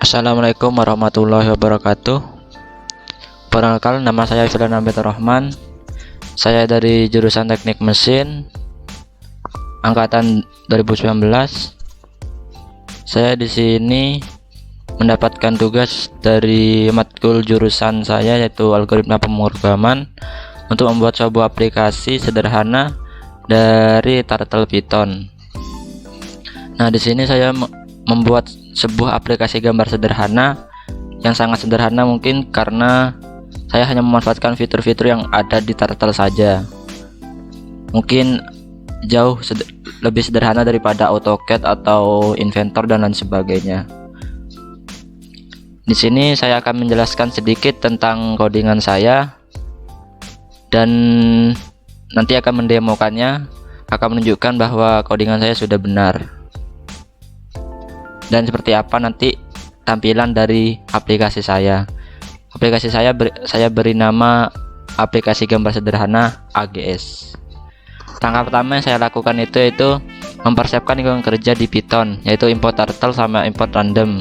Assalamualaikum warahmatullahi wabarakatuh. Perkenalkan, nama saya Firdan Abed Rahman. Saya dari jurusan Teknik Mesin angkatan 2019. Saya di sini mendapatkan tugas dari matkul jurusan saya, yaitu algoritma pemrograman, untuk membuat sebuah aplikasi sederhana dari Turtle Python. Nah, di sini saya membuat sebuah aplikasi gambar sederhana yang sangat sederhana mungkin karena saya hanya memanfaatkan fitur-fitur yang ada di Turtle saja. Mungkin jauh lebih sederhana daripada AutoCAD atau Inventor dan lain sebagainya. Di sini saya akan menjelaskan sedikit tentang codingan saya dan nanti akan mendemokannya, akan menunjukkan bahwa codingan saya sudah benar. Dan seperti apa nanti tampilan dari aplikasi saya. Aplikasi saya beri nama aplikasi gambar sederhana AGS. Langkah pertama yang saya lakukan yaitu mempersiapkan lingkungan kerja di Python, yaitu import turtle sama import random.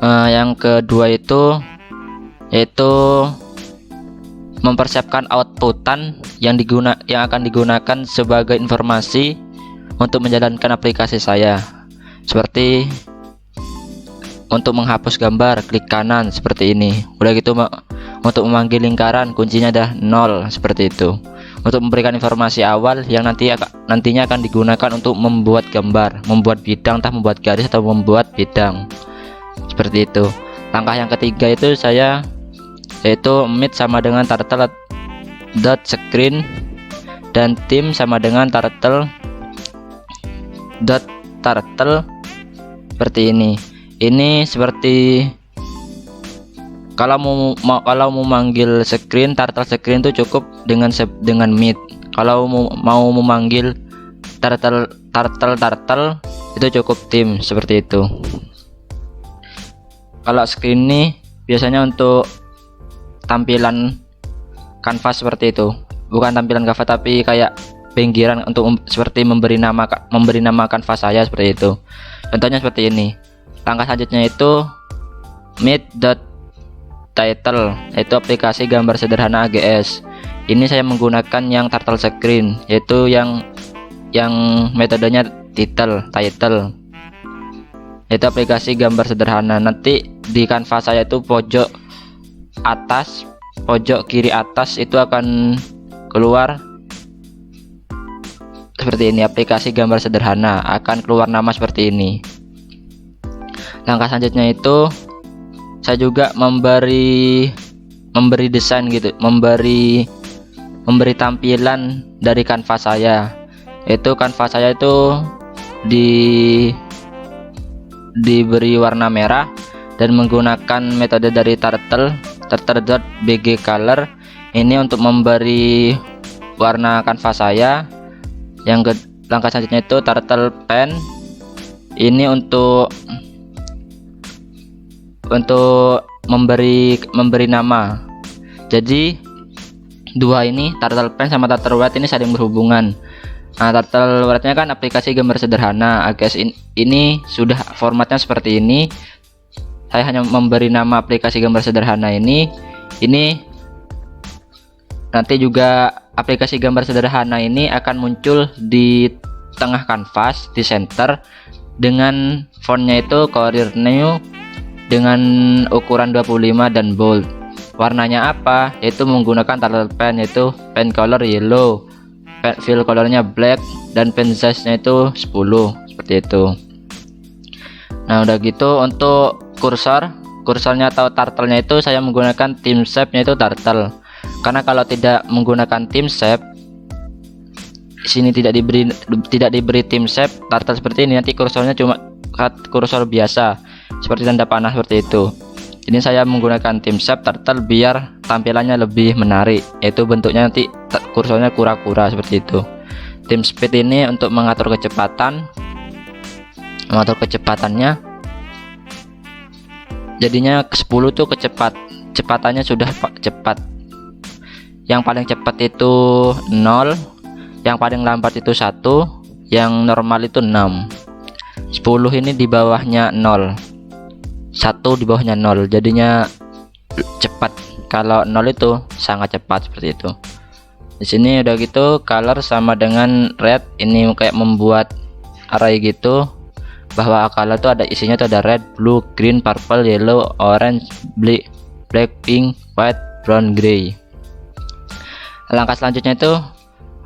Yang kedua yaitu mempersiapkan outputan yang akan digunakan sebagai informasi untuk menjalankan aplikasi saya. Seperti untuk menghapus gambar, klik kanan seperti ini. Udah gitu untuk memanggil lingkaran, kuncinya ada 0 seperti itu. Untuk memberikan informasi awal yang nantinya akan digunakan untuk membuat gambar, membuat bidang, entah membuat garis atau membuat bidang. Seperti itu. Langkah yang ketiga yaitu meet sama dengan turtle dot screen dan tim sama dengan turtle dot turtle seperti ini. Ini seperti kalau mau manggil screen, turtle screen itu cukup dengan meet. Kalau mau memanggil turtle itu cukup tim seperti itu. Kalau screen ini biasanya untuk tampilan kanvas seperti itu, bukan tampilan kanvas tapi kayak pinggiran untuk seperti memberi nama kanvas saya seperti itu. Contohnya seperti ini. Langkah selanjutnya itu meet.title, yaitu aplikasi gambar sederhana AGS. Ini saya menggunakan yang turtle screen, yaitu yang metodenya title, yaitu aplikasi gambar sederhana. Nanti di kanvas saya itu pojok kiri atas itu akan keluar seperti ini, aplikasi gambar sederhana, akan keluar nama seperti ini. Langkah selanjutnya itu saya juga memberi desain gitu, memberi tampilan dari kanvas saya. Yaitu kanvas saya itu diberi warna merah dan menggunakan metode dari turtle.bg color ini untuk memberi warna kanvas saya. Langkah selanjutnya itu turtle pen ini untuk memberi nama. Jadi dua ini, turtle pen sama turtle white ini saling berhubungan. Nah, turtle white-nya kan aplikasi gambar sederhana AGS ini sudah formatnya seperti ini. Saya hanya memberi nama aplikasi gambar sederhana ini nanti juga aplikasi gambar sederhana ini akan muncul di tengah kanvas, di center, dengan fontnya itu Courier New dengan ukuran 25 dan bold. Warnanya apa? Yaitu menggunakan turtle pen, yaitu pen color yellow, fill colornya black, dan pen size nya itu 10 seperti itu. Nah, udah gitu untuk kursornya atau turtle-nya itu saya menggunakan theme shape-nya itu turtle. Karena kalau tidak menggunakan theme shape, sini tidak diberi theme shape turtle seperti ini, nanti kursornya cuma kursor biasa seperti tanda panah seperti itu. Ini saya menggunakan theme shape turtle biar tampilannya lebih menarik, yaitu bentuknya nanti kursornya kura-kura seperti itu. Theme speed ini untuk mengatur kecepatannya, jadinya 10 tuh kecepatannya sudah cepat. Yang paling cepat itu 0, yang paling lambat itu 1, yang normal itu 6. 10 ini di bawahnya 0. 1 di bawahnya 0, jadinya cepat. Kalau 0 itu sangat cepat, seperti itu. Di sini udah gitu, color sama dengan red, ini kayak membuat array gitu, bahwa color itu ada isinya tuh ada red, blue, green, purple, yellow, orange, black, pink, white, brown, gray. Langkah selanjutnya itu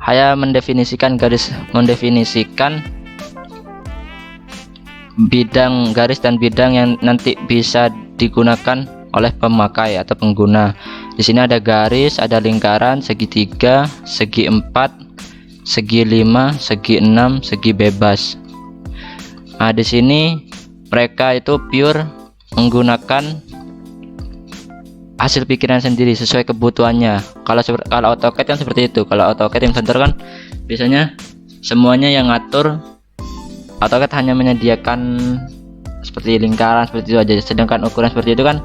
saya mendefinisikan bidang garis dan bidang yang nanti bisa digunakan oleh pemakai atau pengguna. Di sini ada garis, ada lingkaran, segitiga, segi 4, segi 5, segi 6, segi bebas. Nah, di sini mereka itu pure menggunakan hasil pikiran sendiri sesuai kebutuhannya. Kalau AutoCAD kan seperti itu. Kalau AutoCAD Inventor kan biasanya semuanya yang ngatur. AutoCAD hanya menyediakan seperti lingkaran seperti itu aja, sedangkan ukuran seperti itu kan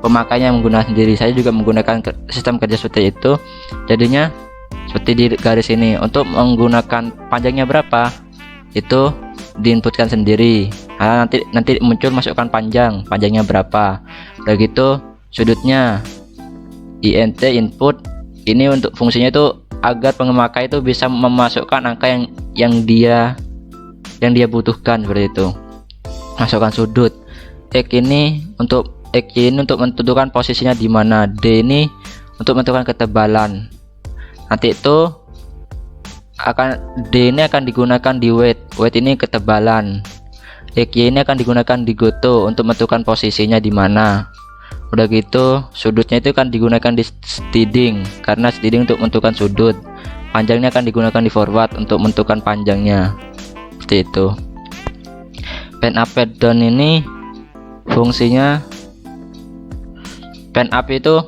pemakainya menggunakan sendiri. Saya juga menggunakan sistem kerja seperti itu, jadinya seperti di garis ini. Untuk menggunakan panjangnya berapa itu diinputkan sendiri. Nah, nanti muncul masukkan panjangnya berapa. Udah gitu sudutnya int input, ini untuk fungsinya itu agar pemakai itu bisa memasukkan angka yang dia butuhkan, seperti itu. Masukkan sudut. X ini untuk menentukan posisinya di mana. D ini untuk menentukan ketebalan. Nanti itu D ini akan digunakan di weight. Weight ini ketebalan. XY ini akan digunakan di goto untuk menentukan posisinya di mana. Udah gitu sudutnya itu akan digunakan di steading, karena steading untuk menentukan sudut. Panjangnya akan digunakan di forward untuk menentukan panjangnya, seperti itu. Pen up pen down ini fungsinya, pen up itu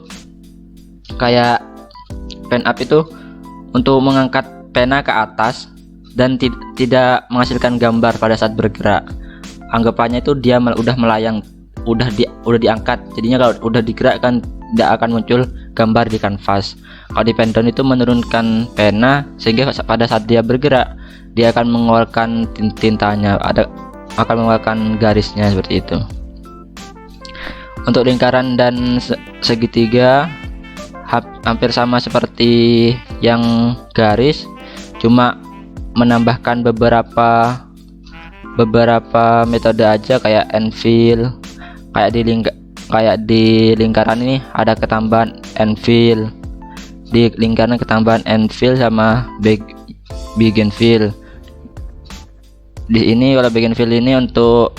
untuk mengangkat pena ke atas dan tidak menghasilkan gambar pada saat bergerak. Anggapannya itu dia udah melayang, udah diangkat, jadinya kalau udah digerakkan tidak akan muncul gambar di kanvas. Kalau di pen down itu menurunkan pena sehingga pada saat dia bergerak dia akan mengeluarkan tintanya, akan mengeluarkan garisnya, seperti itu. Untuk lingkaran dan segitiga hampir sama seperti yang garis, cuma menambahkan beberapa metode aja, kayak anvil. Kayak di lingkaran ini ada ketambahan anvil, di lingkaran ketambahan anvil sama begin fill. Di ini kalau begin fill ini untuk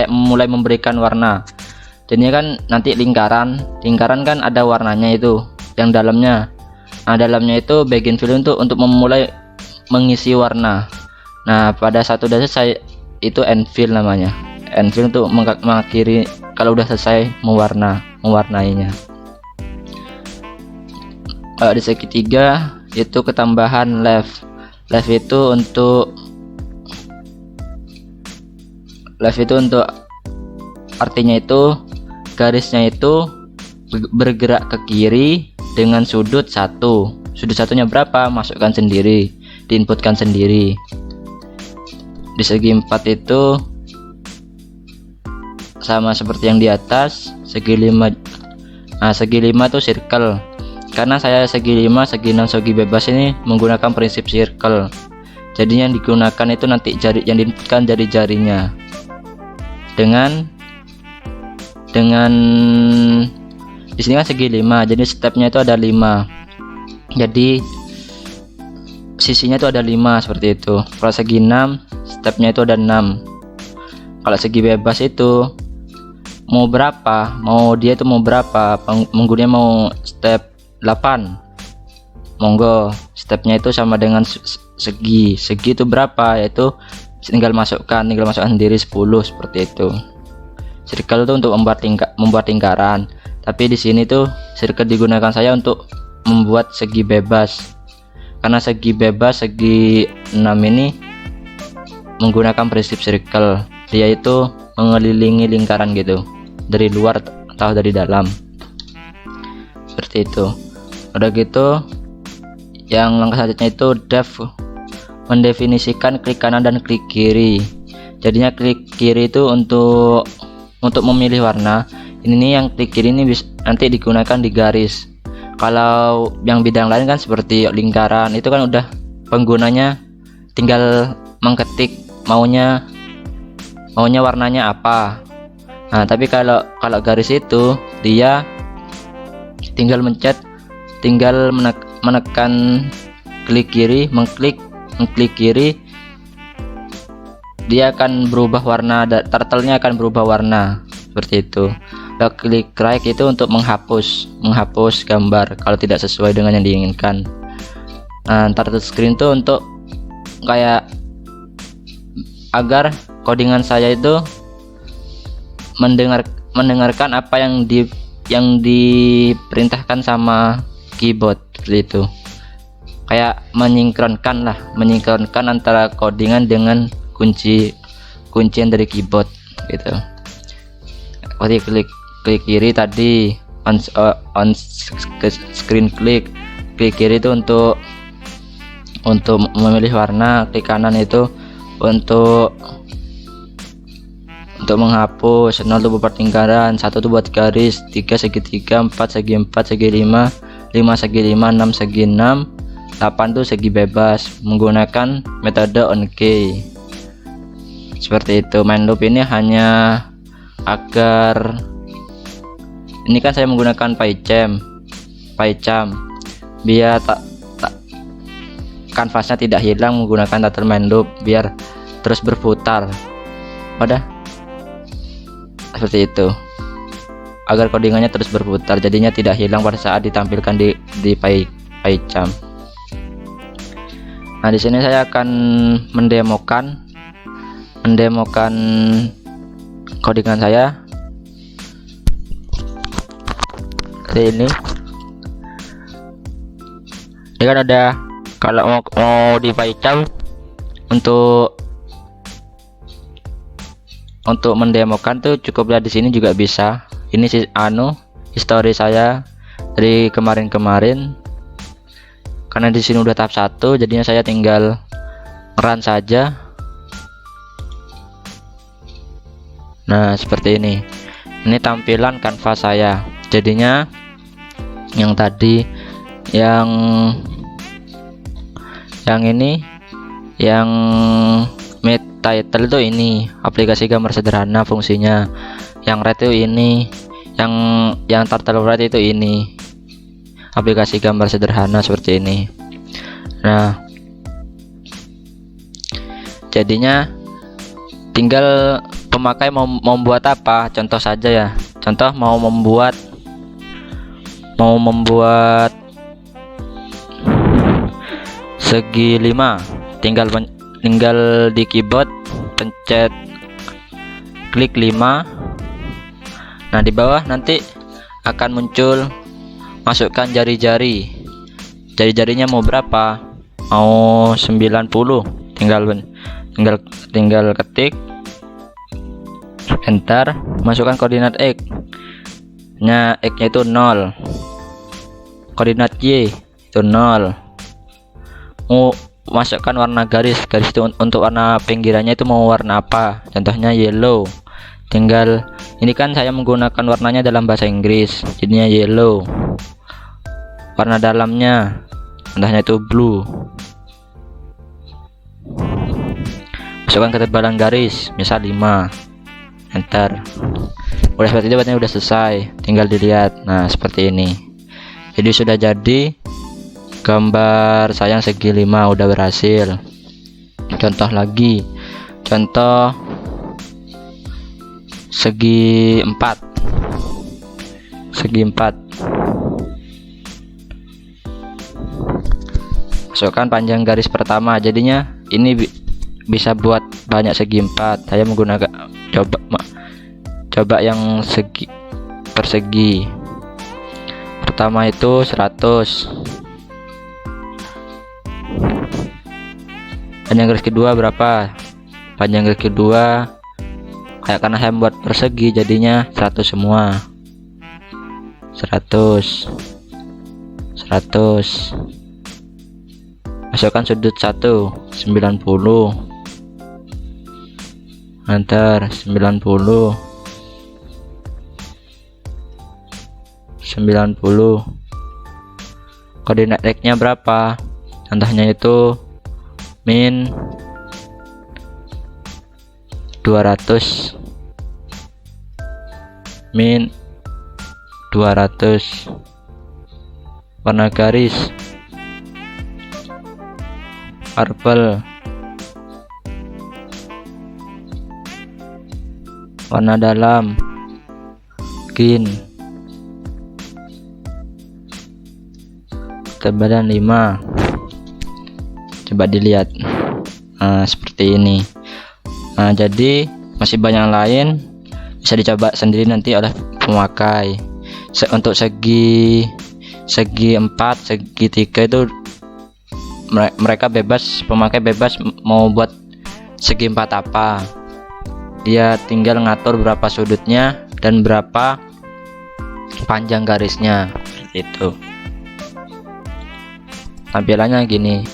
mulai memberikan warna. Jadinya kan nanti lingkaran kan ada warnanya itu yang dalamnya. Nah, dalamnya itu begin fill untuk memulai mengisi warna. Nah, pada saat udah selesai itu anvil namanya. Anvil untuk mengakhiri kalau udah selesai mewarnainya. Di segitiga itu ketambahan left itu untuk artinya itu garisnya itu bergerak ke kiri dengan sudut 1. Sudut satunya berapa? Masukkan sendiri, diinputkan sendiri. Di segi 4 itu sama seperti yang di atas. Segi 5. Nah, segi 5 itu circle. Karena saya segi 5, segi 6, segi bebas ini menggunakan prinsip circle. Jadi yang digunakan itu nanti yang diinputkan jari-jarinya. Dengan di sini kan segi 5, jadi stepnya itu ada 5. Jadi sisinya itu ada 5, seperti itu. Kalau segi 6, stepnya itu ada 6. Kalau segi bebas itu mau berapa, menggunakan mau step 8, monggo. Stepnya itu sama dengan segi itu berapa, yaitu tinggal masukkan sendiri 10, seperti itu. Circle itu untuk membuat lingkaran, tapi di sini tuh circle digunakan saya untuk membuat segi bebas, karena segi bebas segi 6 ini menggunakan prinsip circle, dia itu mengelilingi lingkaran gitu, dari luar atau dari dalam, seperti itu. Udah gitu yang langkah selanjutnya itu depth, mendefinisikan klik kanan dan klik kiri. Jadinya klik kiri itu untuk memilih warna. Ini nih, yang klik kiri ini nanti digunakan di garis. Kalau yang bidang lain kan seperti lingkaran, itu kan udah penggunanya tinggal mengetik maunya warnanya apa. Nah, tapi kalau garis itu dia tinggal menekan klik kiri, mengklik kiri, dia akan berubah warna, turtle-nya akan berubah warna seperti itu. Lalu klik right itu untuk menghapus gambar kalau tidak sesuai dengan yang diinginkan. Nah, turtle screen itu untuk kayak agar codingan saya itu mendengarkan apa yang diperintahkan sama keyboard, seperti itu. Kayak menyingkronkan antara codingan dengan kuncian dari keyboard gitu. Seperti klik kiri tadi on screen klik kiri itu untuk memilih warna, klik kanan itu untuk menghapus, 0 itu buat lingkaran, 1 itu buat garis, 3 segitiga, 4 segi 4 segi 5, 5 segi 5, 6 segi 6, 8 itu segi bebas menggunakan metode on key. Seperti itu. Main loop ini hanya agar ini kan saya menggunakan PyCharm biar kanvasnya tidak hilang menggunakan turtle main loop, biar terus berputar. Udah seperti itu, agar codingannya terus berputar, jadinya tidak hilang pada saat ditampilkan di PyCharm. Nah, di sini saya akan mendemokan codingan saya. Ini kan ada, kalau mau di PyCharm untuk mendemokan tuh cukup lihat di sini juga bisa. Ini sih history saya dari kemarin, karena di sini udah tahap 1, jadinya saya tinggal run saja. Nah, seperti ini tampilan kanvas saya. Jadinya yang tadi yang ini yang mid title itu ini aplikasi gambar sederhana fungsinya, yang red itu ini, yang turtle red itu ini aplikasi gambar sederhana seperti ini. Nah, jadinya tinggal pemakai mau membuat apa, contoh saja ya, contoh mau membuat segi 5, tinggal di keyboard pencet klik 5. Nah, di bawah nanti akan muncul masukkan jari-jarinya mau berapa, mau 90, tinggal ketik enter, masukkan koordinat X nya itu 0, koordinat Y itu 0, mau masukkan warna garis itu untuk warna pinggirannya itu mau warna apa, contohnya yellow. Tinggal ini kan saya menggunakan warnanya dalam bahasa Inggris, jadinya yellow. Warna dalamnya contohnya itu blue. Masukkan ketebalan garis misal 5, enter. Udah seperti itu, buatnya udah selesai, tinggal dilihat. Nah, seperti ini. Jadi sudah jadi gambar saya yang segi 5 udah berhasil. Contoh lagi, contoh segi 4, masukkan panjang garis pertama, jadinya ini bisa buat banyak segi 4. Saya menggunakan coba yang segi persegi pertama itu 100, panjang garis kedua berapa, panjang garis kedua kayak karena saya membuat persegi jadinya 100 semua, 100. Masukkan sudut 1, 90. Enter 90. Koordinat X-nya berapa? Contohnya itu min 200, warna garis purple, warna dalam green, ketebalan 5. Coba dilihat, seperti ini. Jadi masih banyak lain, bisa dicoba sendiri nanti oleh pemakai. Untuk segi 4, segi 3 itu mereka bebas, pemakai bebas mau buat segi 4 apa. Dia tinggal ngatur berapa sudutnya dan berapa panjang garisnya, seperti itu. Tampilannya gini.